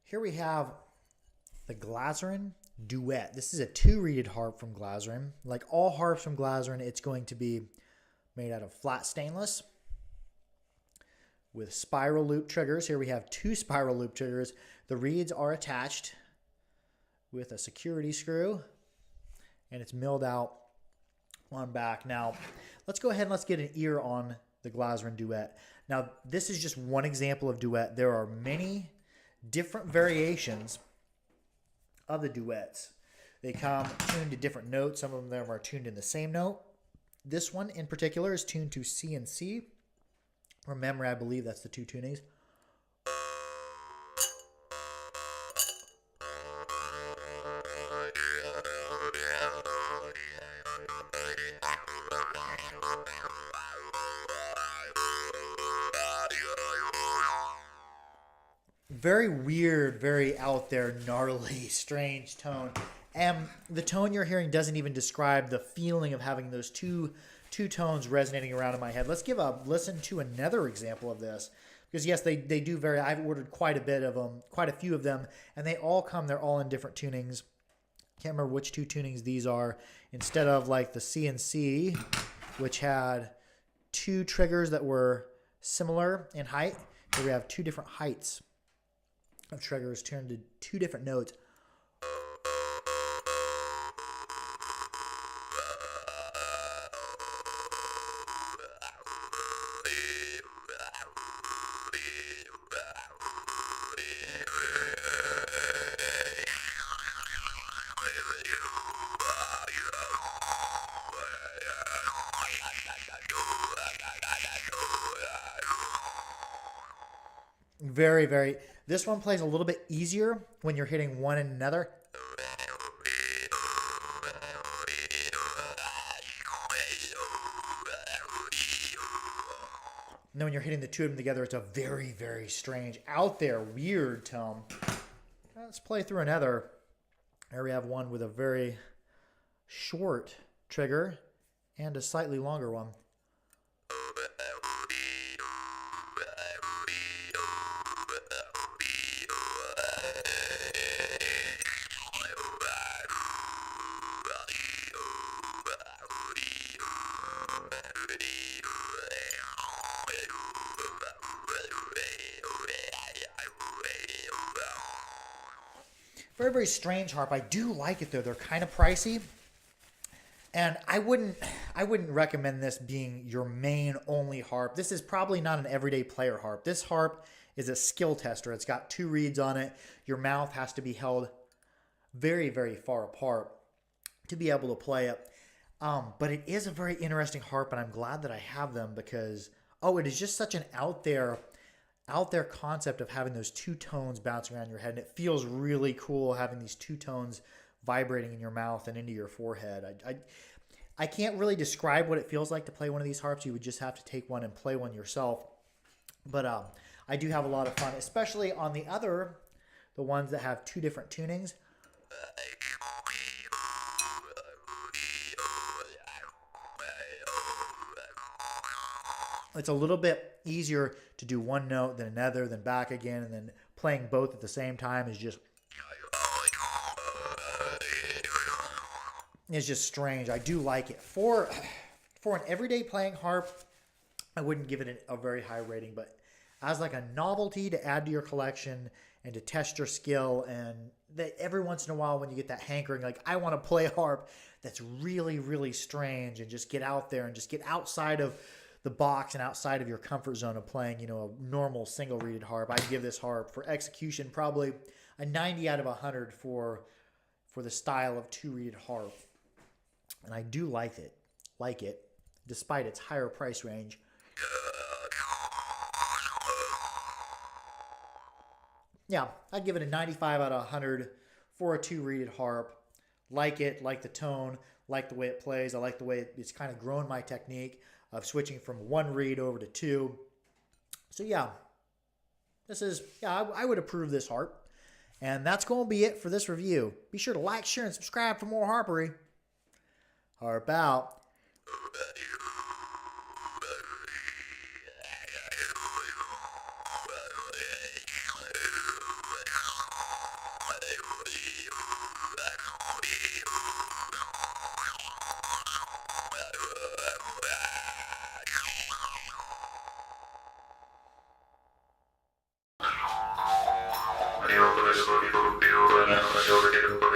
Here we have the Glazyrin Duet. This is a 2-reeded harp from Glazyrin. Like all harps from Glazyrin, it's going to be made out of flat stainless with spiral loop triggers. Here we have 2 spiral loop triggers. The reeds are attached with a security screw, and it's milled out on back. Now, let's go ahead and let's get an ear on the Glazyrin Duet. Now, this is just one example of duet. There are many different variations of the duets. They come tuned to different notes. Some of them are tuned in the same note. This one in particular is tuned to C and C. Remember, I believe that's the 2 tunings. Very weird, very out there, gnarly, strange tone. And the tone you're hearing doesn't even describe the feeling of having those two tones resonating around in my head. Let's give a listen to another example of this. Because yes, they do vary. I've ordered quite a bit of them, quite a few of them, and they're all in different tunings. Can't remember which 2 tunings these are. Instead of like the C and C, which had 2 triggers that were similar in height, here we have 2 different heights of triggers turned to 2 different notes. Very, very. This one plays a little bit easier when you're hitting one and another. And then when you're hitting the 2 of them together, it's a very, very strange, out there, weird tone. Let's play through another. Here we have one with a very short trigger and a slightly longer one. Very, very strange harp. I do like it though. They're kind of pricey. And I wouldn't recommend this being your main only harp. This is probably not an everyday player harp. This harp is a skill tester. It's got 2 reeds on it. Your mouth has to be held very, very far apart to be able to play it. But it is a very interesting harp, and I'm glad that I have them because, it is just such an out there concept of having those 2 tones bouncing around your head. And it feels really cool having these 2 tones vibrating in your mouth and into your forehead. I can't really describe what it feels like to play one of these harps. You would just have to take one and play one yourself. But I do have a lot of fun, especially on the ones that have 2 different tunings. It's a little bit easier to do one note than another, then back again, and then playing both at the same time is just... It's just strange. I do like it. For an everyday playing harp, I wouldn't give it a very high rating, but as like a novelty to add to your collection and to test your skill, and that every once in a while when you get that hankering, like I want to play a harp that's really, really strange, and just get out there and just get outside of the box and outside of your comfort zone of playing, a normal single reeded harp, I'd give this harp for execution probably a 90 out of 100 for the style of 2-reeded harp. And I do like it, despite its higher price range. Yeah, I'd give it a 95 out of 100 for a 2-reeded harp. Like it, like the tone, like the way it plays. I like the way it's kind of grown my technique of switching from 1 reed over to 2. So yeah, I would approve this harp. And that's going to be it for this review. Be sure to like, share, and subscribe for more harpery. Harp out. Io come sono vivo più, non ho giorni che